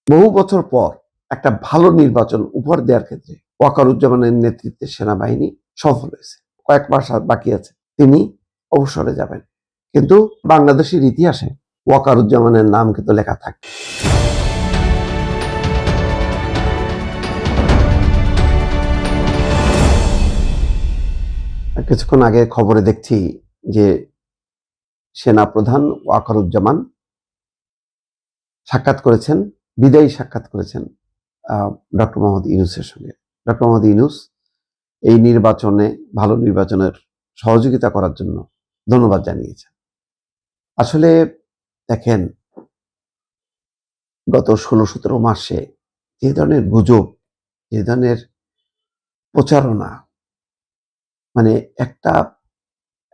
বহু বছর পর একটা ভালো নির্বাচন উপহার দেওয়ার ক্ষেত্রে ওয়াকারুজ্জামানের নেতৃত্বে সেনাবাহিনী সফল হয়েছে। কয়েক মাস আর বাকি আছে, তিনি অবসরে যাবেন, কিন্তু বাংলাদেশের ইতিহাসে ওয়াকারুজ্জামানের নাম কিন্তু লেখা থাকবে। কিছুক্ষণ আগে খবরে দেখছি যে সেনাপ্রধান ওয়াকারুজ্জামান সাক্ষাৎ করেছেন, বিদায়ী সাক্ষাৎ করেছেন ডক্টর মোহাম্মদ ইউনূসের সঙ্গে। ডক্টর মোহাম্মদ ইউনূস এই নির্বাচনে ভালো নির্বাচনের সহযোগিতা করার জন্য ধন্যবাদ জানিয়েছেন। আসলে দেখেন, গত 16-17 মাসে যে ধরনের গুজব, যে ধরনের প্রচারণা, মানে একটা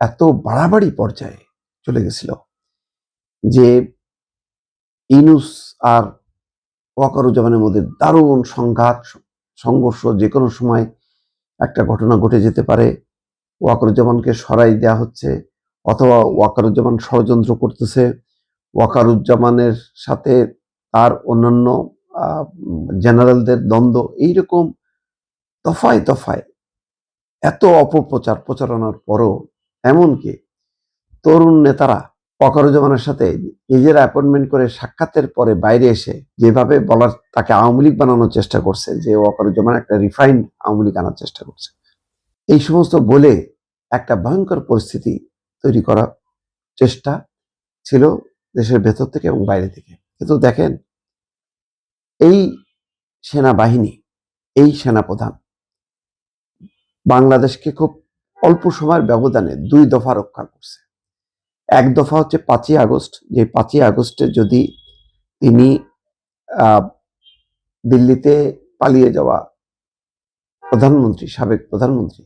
এত বাড়াবাড়ি পর্যায়ে চলে গেছিল যে ইউনূস আর ওয়াকারুজ্জামানের মধ্যে দারুণ সংঘাত, সংঘর্ষ, যে কোনো সময় একটা ঘটনা ঘটে যেতে পারে। ওয়াকারুজ্জামানকে সরাই দেওয়া হচ্ছে, অথবা ওয়াকারুজ্জামান ষড়যন্ত্র করতেছে, ওয়াকারুজ্জামানের সাথে তার অন্যান্য জেনারেলদের দ্বন্দ্ব, এইরকম দফায় দফায় এত অপপ্রচার প্রচারণার পরও এমনকি তরুণ নেতারা ওয়াকারুজ্জামানের সাথে নিজেরা অ্যাপয়েন্টমেন্ট করে সাক্ষাতের পরে বাইরে এসে যেভাবে বলার, তাকে আওয়ামী লীগ বানানোর চেষ্টা করছে, যে ওয়াকারুজ্জামান একটা রিফাইন্ড আওয়ামী লীগ আনার চেষ্টা করছে, এই সমস্ত বলে একটা ভয়ঙ্কর পরিস্থিতি তৈরি করার চেষ্টা ছিল দেশের ভেতর থেকে এবং বাইরে থেকে। কিন্তু দেখেন, এই সেনাবাহিনী, এই সেনাপ্রধান বাংলাদেশকে খুব অল্প সময়ের ব্যবধানে 2 দফা রক্ষা করছে। এক দফা হচ্ছে 5ই আগস্ট, যে 5ই আগস্টে যদি তিনি দিল্লিতে পালিয়ে যাওয়া প্রধানমন্ত্রী, সাবেক প্রধানমন্ত্রী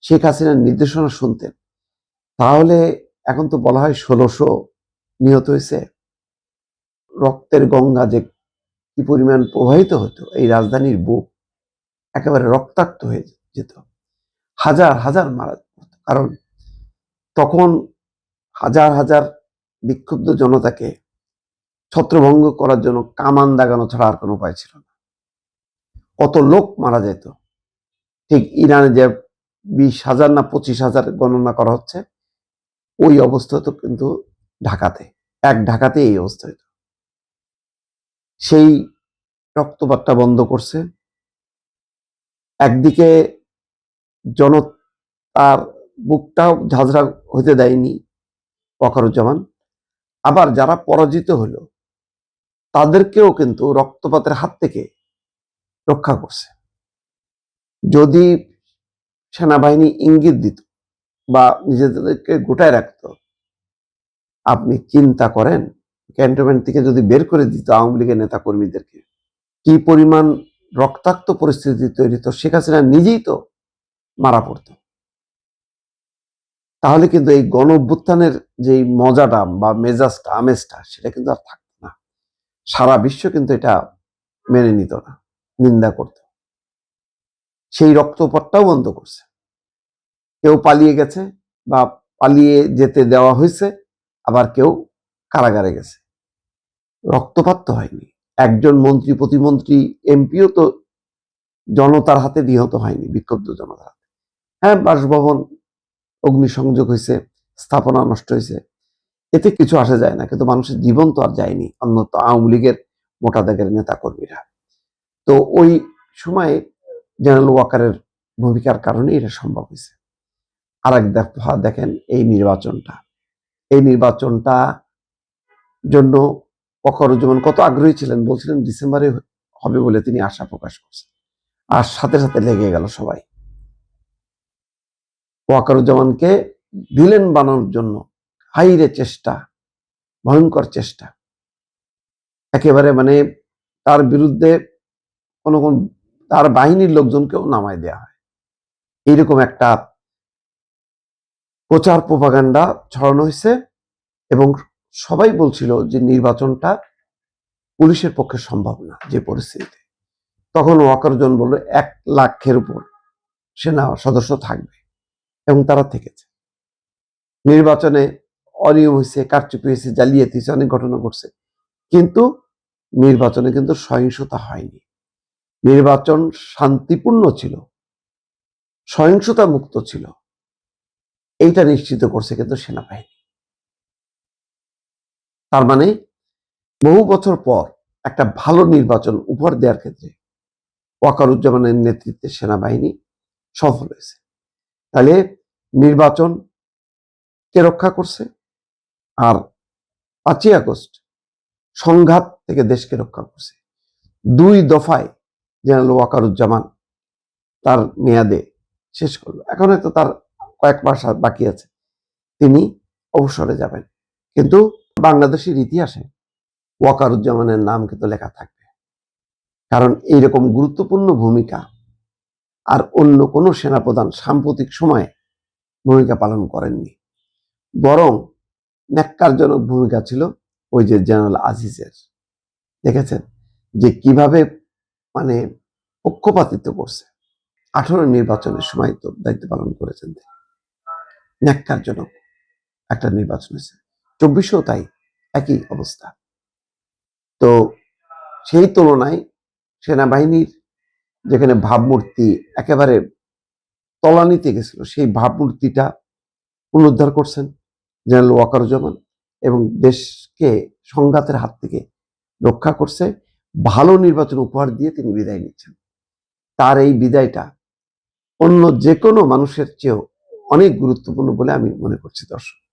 শেখ হাসিনার নির্দেশনা শুনতেন, তাহলে এখন তো বলা হয় 1600 নিহত হয়েছে, রক্তের গঙ্গা যে কি পরিমাণ প্রবাহিত হতো, এই রাজধানীর বুক একেবারে রক্তাক্ত হয়ে যেত, হাজার হাজার মারা যেত। কারণ তখন হাজার হাজার বিক্ষুব্ধ জনতাকে ছত্রভঙ্গ করার জন্য কামান দাগানো ছাড়া আর কোনো উপায় ছিল না। কত লোক মারা যেত, ঠিক ইরানে যে 20,000 না 25,000 গণনা করা হচ্ছে, ওই অবস্থা তো কিন্তু ঢাকাতে, এক ঢাকাতে এই অবস্থা হইত। সেই রক্তপাতটা বন্ধ করছে। একদিকে জনতার বুকটাও ঝাঁঝরা হইতে দেয়নি ওয়াকারুজ্জামান, আবার যারা পরাজিত হলো তাদেরকেও কিন্তু রক্তপাতের হাত থেকে রক্ষা করছে। যদি সেনাবাহিনী ইঙ্গিত দিত বা নিজেদেরকে গোটায় রাখত, আপনি চিন্তা করেন ক্যান্টনমেন্ট থেকে যদি বের করে দিত আওয়ামী লীগের নেতা কর্মীদেরকে, কি পরিমাণ রক্তাক্ত পরিস্থিতি তৈরি হতো, শেখ হাসিনা নিজেই তো মারা পড়ত। তাহলে কিন্তু এই গণ অভ্যুত্থানের যে মজাটা বা মেজাজটা, আমেজটা, সেটা কিন্তু আর থাকতো না। সারা বিশ্ব কিন্তু এটা মেনে নিত না, নিন্দা করত। সেই রক্তপাতটাও বন্ধ করছে। কেউ পালিয়ে গেছে বা পালিয়ে যেতে দেওয়া হয়েছে, আবার কেউ কারাগারে গেছে, রক্তপাত তো হয়নি। একজন মন্ত্রী, প্রতিমন্ত্রী, এমপিও তো জনতার হাতে নিহত হয়নি, বিক্ষুব্ধ জনতার হাতে। হ্যাঁ, বাসভবন অগ্নিসংযোগ হয়েছে, স্থাপনা নষ্ট হয়েছে, এতে কিছু আসে যায় না, কিন্তু মানুষের জীবন তো আর যায়নি। অন্যত আওয়ামী লীগের মোটা দাগের নেতা কর্মীরা তো ওই সময়ে জেনারেল ওয়াকারের ভূমিকার কারণে এটা সম্ভব হয়েছে। আর এক দফা দেখেন, এই নির্বাচনটা জন্য ওয়াকারুজ্জামান কত আগ্রহী ছিলেন, বলছিলেন ডিসেম্বরে হবে বলে তিনি আশা প্রকাশ করছেন, আর সাথে সাথে লেগে গেল সবাই ওয়াকারুজ্জামানকে ভিলেন বানানোর জন্য। হাইরে চেষ্টা, ভয়ঙ্কর চেষ্টা, একেবারে মানে তার বিরুদ্ধে কোন তার বাহিনীর লোকজনকেও নামায় দেওয়া হয়, এইরকম একটা প্রচার প্রপাগান্ডা ছড়ানো হয়েছে। এবং সবাই বলছিল যে নির্বাচনটা পুলিশের পক্ষে সম্ভব না যে পরিস্থিতিতে। তখন ওয়াকারুজ্জামান বলল 1 লাখের উপর সেনা সদস্য থাকবে, এবং তারা থেকেছে। নির্বাচনে অনিয়ম হয়েছে, কারচুপি হয়েছে, জালিয়াতি হয়েছে, অনেক ঘটনা ঘটছে, কিন্তু নির্বাচনে কিন্তু সহিংসতা হয়নি, নির্বাচন শান্তিপূর্ণ ছিল, সহিংসতা মুক্ত ছিল, এইটা নিশ্চিত করছে কিন্তু সেনাবাহিনী। তার মানে বহু বছর পর একটা ভালো নির্বাচন উপহার দেওয়ার ক্ষেত্রে ওয়াকারুজ্জামানের নেতৃত্বে সেনাবাহিনী সফল হয়েছে। তাহলে নির্বাচন কে রক্ষা করছে, আর 5ই আগস্ট সংঘাত থেকে দেশকে রক্ষা করছে। 2 দফায় জেনারেল ওয়াকারুজ্জামান তার মেয়াদে শেষ করলো। এখন হয়তো তার কয়েক মাস বাকি আছে, তিনি অবসরে যাবেন, কিন্তু বাংলাদেশের ইতিহাসে ওয়াকারুজ্জামানের নাম কিন্তু লেখা থাকবে। কারণ এইরকম গুরুত্বপূর্ণ ভূমিকা আর অন্য কোনো সেনাপ্রধান সাম্প্রতিক সময়ে ভূমিকা পালন করেননি। বরং ন্যাক্কারজনক ভূমিকা ছিল ওই যে জেনারেল আজিজের। দেখেছেন যে কিভাবে মানে পক্ষপাতিত্ব করছে। 18 নির্বাচনের সময় তো দায়িত্ব পালন করেছেন, ন্যাক্কারজনক একটা নির্বাচন হয়েছে। 24-ও তাই একই অবস্থা। তো সেই তুলনায় সেনাবাহিনীর যেখানে ভাবমূর্তি একেবারে তলানিতে গেছিল, সেই ভাবমূর্তিটা পুনরুদ্ধার করছেন জেনারেল ওয়াকারুজ্জামান এবং দেশকে সংঘাতের হাত থেকে রক্ষা করছে। ভালো নির্বাচন উপহার দিয়ে তিনি বিদায় নিচ্ছেন। তার এই বিদায়টা অন্য যে কোনো মানুষের চেয়েও অনেক গুরুত্বপূর্ণ বলে আমি মনে করছি। দর্শক।